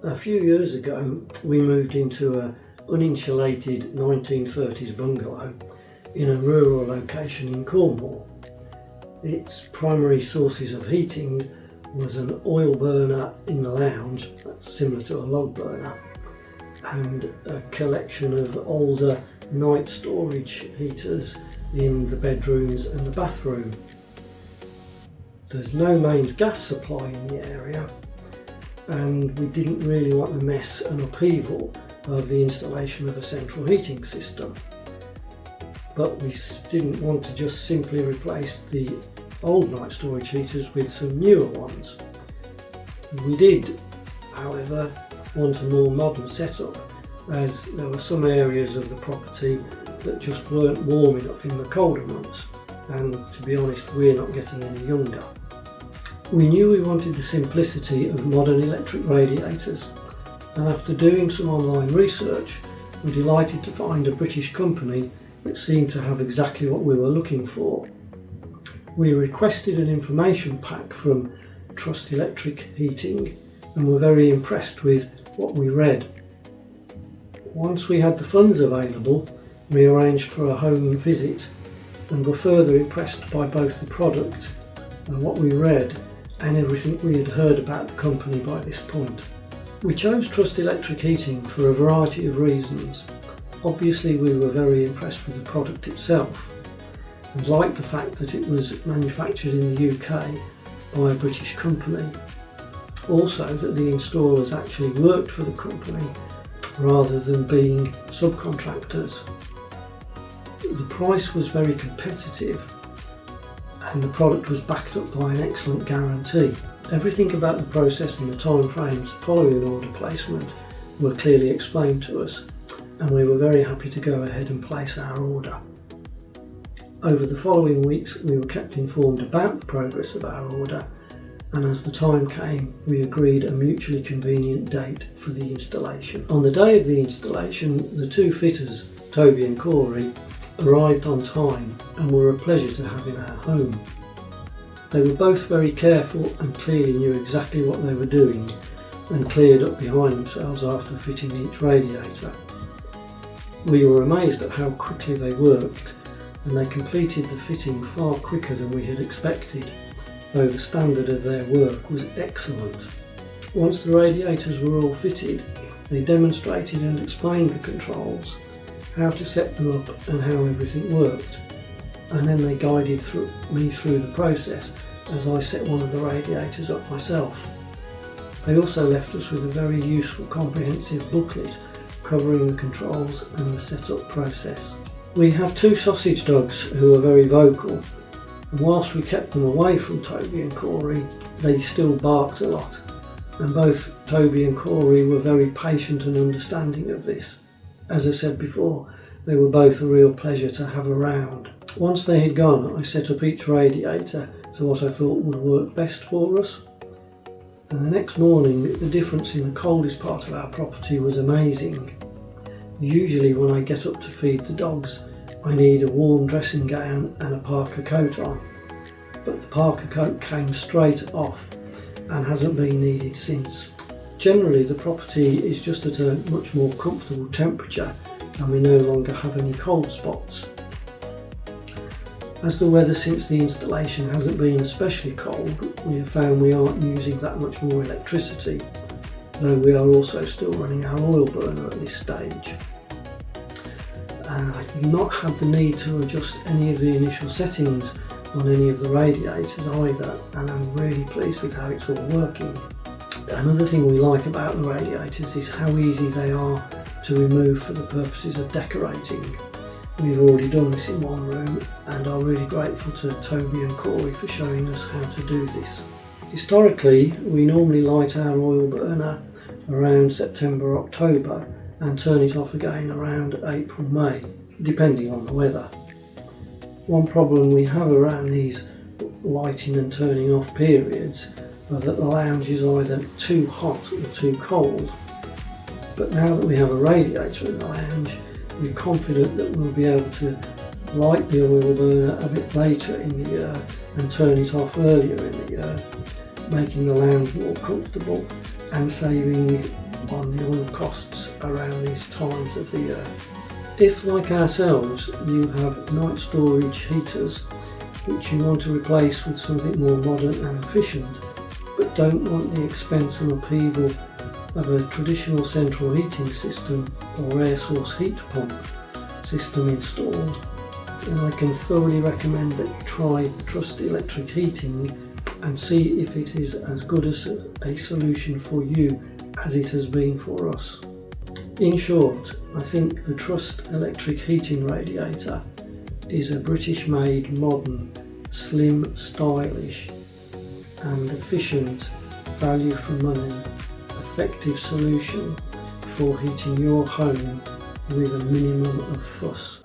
A few years ago we moved into an uninsulated 1930s bungalow in a rural location in Cornwall. Its primary sources of heating was an oil burner in the lounge, that's similar to a log burner, and a collection of older night storage heaters in the bedrooms and the bathroom. There's no mains gas supply in the area, and we didn't really want the mess and upheaval of the installation of a central heating system. But we didn't want to just simply replace the old night storage heaters with some newer ones. We did, however, want a more modern setup, as there were some areas of the property that just weren't warm enough in the colder months, and to be honest, we're not getting any younger. We knew we wanted the simplicity of modern electric radiators, and after doing some online research, we're delighted to find a British company that seemed to have exactly what we were looking for. We requested an information pack from Trust Electric Heating and were very impressed with what we read. Once we had the funds available, we arranged for a home visit and were further impressed by both the product and what we read and everything we had heard about the company by this point. We chose Trust Electric Heating for a variety of reasons. Obviously, we were very impressed with the product itself and liked the fact that it was manufactured in the UK by a British company. Also, that the installers actually worked for the company rather than being subcontractors. The price was very competitive and the product was backed up by an excellent guarantee. Everything about the process and the time frames following an order placement were clearly explained to us, and we were very happy to go ahead and place our order. Over the following weeks we were kept informed about the progress of our order, and as the time came we agreed a mutually convenient date for the installation. On the day of the installation, the two fitters, Toby and Corey, arrived on time and were a pleasure to have in our home. They were both very careful and clearly knew exactly what they were doing, and cleared up behind themselves after fitting each radiator. We were amazed at how quickly they worked, and they completed the fitting far quicker than we had expected, though the standard of their work was excellent. Once the radiators were all fitted, they demonstrated and explained the controls, how to set them up and how everything worked, and then they guided me through the process as I set one of the radiators up myself. They also left us with a very useful comprehensive booklet covering the controls and the setup process. We have two sausage dogs who are very vocal, and whilst we kept them away from Toby and Corey, they still barked a lot, and both Toby and Corey were very patient and understanding of this. As I said before, they were both a real pleasure to have around. Once they had gone, I set up each radiator to what I thought would work best for us. And the next morning, the difference in the coldest part of our property was amazing. Usually when I get up to feed the dogs, I need a warm dressing gown and a parka coat on. But the parka coat came straight off and hasn't been needed since. Generally, the property is just at a much more comfortable temperature and we no longer have any cold spots. As the weather since the installation hasn't been especially cold, we have found we aren't using that much more electricity, though we are also still running our oil burner at this stage. I've not had the need to adjust any of the initial settings on any of the radiators either, and I'm really pleased with how it's all working. Another thing we like about the radiators is how easy they are to remove for the purposes of decorating. We've already done this in one room and are really grateful to Toby and Corey for showing us how to do this. Historically, we normally light our oil burner around September-October and turn it off again around April-May, depending on the weather. One problem we have around these lighting and turning off periods are that the lounge is either too hot or too cold. But now that we have a radiator in the lounge, we're confident that we'll be able to light the oil burner a bit later in the year and turn it off earlier in the year, making the lounge more comfortable and saving on the oil costs around these times of the year. If, like ourselves, you have night storage heaters which you want to replace with something more modern and efficient, but don't want the expense and upheaval of a traditional central heating system or air source heat pump system installed, then I can thoroughly recommend that you try Trust Electric Heating and see if it is as good as a solution for you as it has been for us. In short, I think the Trust Electric Heating radiator is a British-made, modern, slim, stylish and efficient, value for money, effective solution for heating your home with a minimum of fuss.